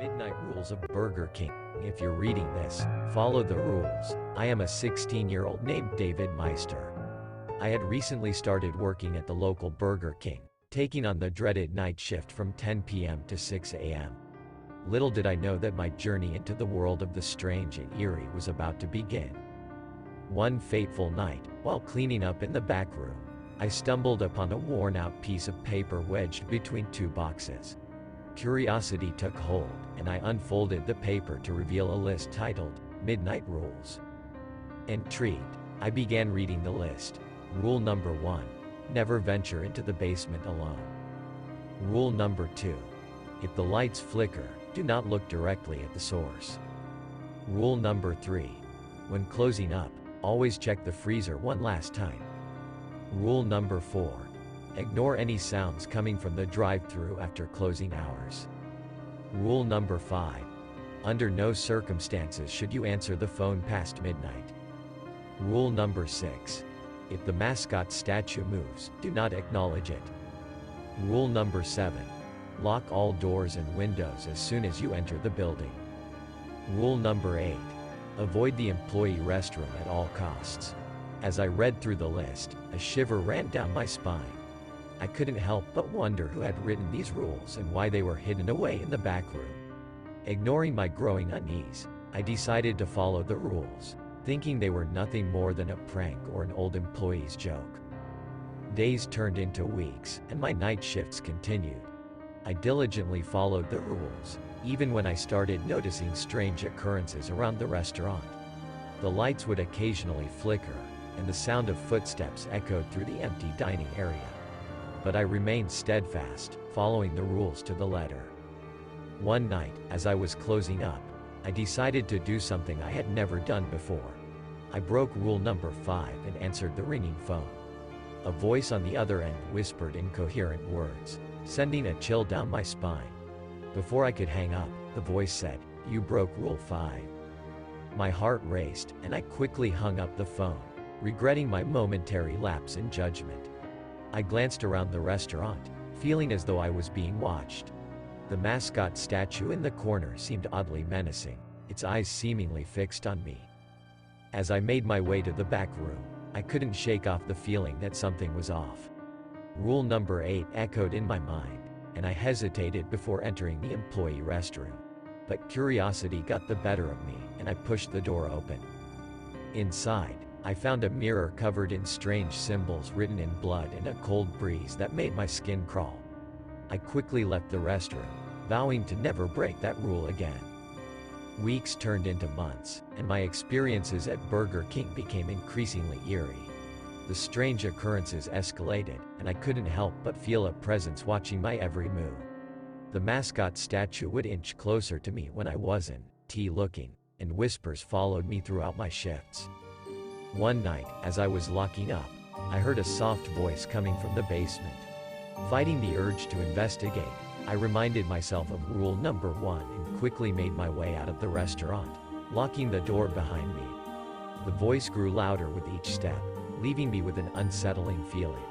Midnight rules of Burger King. If you're reading this, follow the rules. I am a 16-year-old named David Meister. I had recently started working at the local Burger King, taking on the dreaded night shift from 10 p.m. to 6 a.m. Little did I know that my journey into the world of the strange and eerie was about to begin. One fateful night, while cleaning up in the back room, I stumbled upon a worn-out piece of paper wedged between two boxes. Curiosity took hold, and I unfolded the paper to reveal a list titled, Midnight Rules. Intrigued, I began reading the list. Rule number 1. Never venture into the basement alone. Rule number 2. If the lights flicker, do not look directly at the source. Rule number 3. When closing up, always check the freezer one last time. Rule number 4. Ignore any sounds coming from the drive-thru after closing hours. Rule number 5. Under no circumstances should you answer the phone past midnight. Rule number 6. If the mascot statue moves, do not acknowledge it. Rule number 7. Lock all doors and windows as soon as you enter the building. Rule number 8. Avoid the employee restroom at all costs. As I read through the list, a shiver ran down my spine. I couldn't help but wonder who had written these rules and why they were hidden away in the back room. Ignoring my growing unease, I decided to follow the rules, thinking they were nothing more than a prank or an old employee's joke. Days turned into weeks, and my night shifts continued. I diligently followed the rules, even when I started noticing strange occurrences around the restaurant. The lights would occasionally flicker, and the sound of footsteps echoed through the empty dining area. But I remained steadfast, following the rules to the letter. One night, as I was closing up, I decided to do something I had never done before. I broke rule number 5 and answered the ringing phone. A voice on the other end whispered incoherent words, sending a chill down my spine. Before I could hang up, the voice said, "You broke rule 5." My heart raced, and I quickly hung up the phone, regretting my momentary lapse in judgment. I glanced around the restaurant, feeling as though I was being watched. The mascot statue in the corner seemed oddly menacing, its eyes seemingly fixed on me. As I made my way to the back room, I couldn't shake off the feeling that something was off. Rule number 8 echoed in my mind, and I hesitated before entering the employee restroom. But curiosity got the better of me, and I pushed the door open. Inside, I found a mirror covered in strange symbols written in blood and a cold breeze that made my skin crawl. I quickly left the restroom, vowing to never break that rule again. Weeks turned into months, and my experiences at Burger King became increasingly eerie. The strange occurrences escalated, and I couldn't help but feel a presence watching my every move. The mascot statue would inch closer to me when I wasn't looking, and whispers followed me throughout my shifts. One night, as I was locking up, I heard a soft voice coming from the basement. Fighting the urge to investigate, I reminded myself of rule number 1 and quickly made my way out of the restaurant, locking the door behind me. The voice grew louder with each step, leaving me with an unsettling feeling.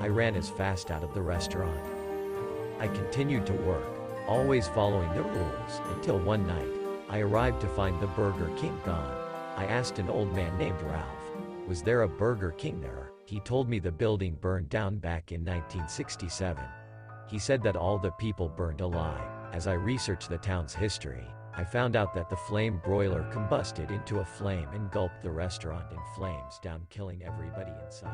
I ran as fast out of the restaurant. I continued to work, always following the rules, until one night, I arrived to find the Burger King gone. I asked an old man named Ralph, "Was there a Burger King there?" He told me the building burned down back in 1967. He said that all the people burned alive. As I researched the town's history, I found out that the flame broiler combusted into a flame and engulfed the restaurant in flames down, killing everybody inside.